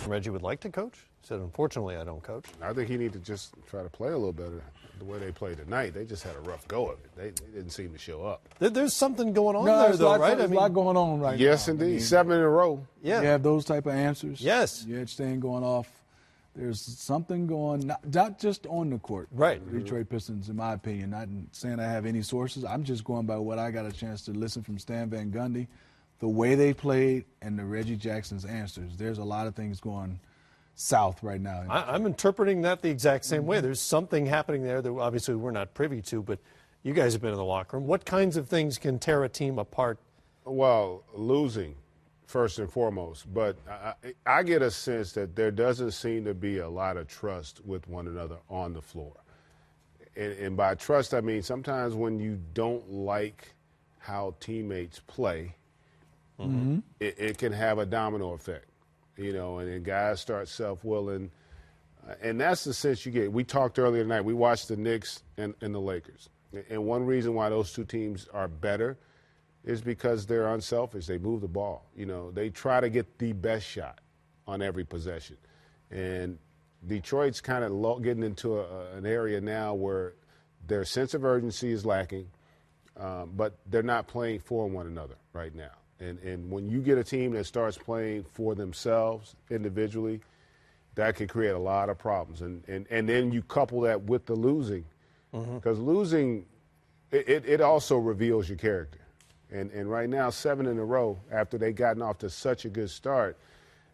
Reggie would like to coach. He said, unfortunately, I don't coach. I think he needs to just try to play a little better. The way they played tonight, they just had a rough go of it. They didn't seem to show up. There's something going on there, though, right? There's a lot going on right now. Yes, indeed. 7 in a row. Yeah. You have those type of answers. Yes. You had Stain going off. There's something going, not just on the court. Right. The Detroit Pistons, in my opinion, not saying I have any sources. I'm just going by what I got a chance to listen from Stan Van Gundy, the way they played, and the Reggie Jackson's answers. There's a lot of things going south right now. I'm interpreting that the exact same way. There's something happening there that obviously we're not privy to, but you guys have been in the locker room. What kinds of things can tear a team apart? Well, losing, first and foremost. But I get a sense that there doesn't seem to be a lot of trust with one another on the floor. And by trust, I mean sometimes when you don't like how teammates play, it can have a domino effect. You know, and then guys start self-willing. And that's the sense you get. We talked earlier tonight. We watched the Knicks and the Lakers. And one reason why those two teams are better is because they're unselfish. They move the ball. You know, they try to get the best shot on every possession. And Detroit's kind of getting into an area now where their sense of urgency is lacking, but they're not playing for one another right now. And when you get a team that starts playing for themselves individually, that can create a lot of problems. And then you couple that with the losing, because losing, it also reveals your character. And right now, 7 in a row, after they gotten off to such a good start,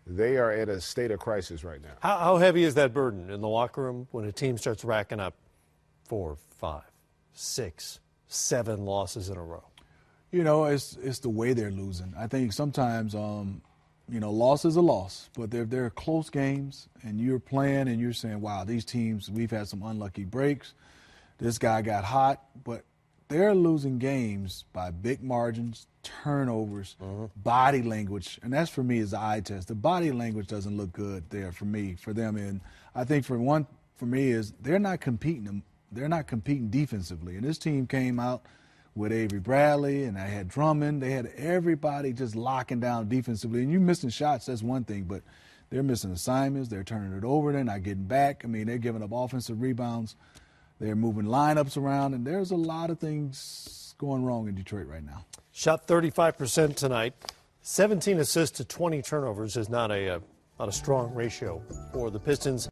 they are at a state of crisis right now. How heavy is that burden in the locker room when a team starts racking up 4, 5, 6, 7 losses in a row? You know, it's the way they're losing. I think sometimes, loss is a loss. But if they're close games and you're playing and you're saying, wow, these teams, we've had some unlucky breaks. This guy got hot. But they're losing games by big margins, turnovers, body language. And that's, for me, is the eye test. The body language doesn't look good there for them. And I think for me is they're not competing. They're not competing defensively. And this team came out with Avery Bradley, and I had Drummond. They had everybody just locking down defensively. And you missing shots, that's one thing, but they're missing assignments. They're turning it over. They're not getting back. I mean, they're giving up offensive rebounds. They're moving lineups around, and there's a lot of things going wrong in Detroit right now. Shot 35% tonight. 17 assists to 20 turnovers is not a strong ratio for the Pistons.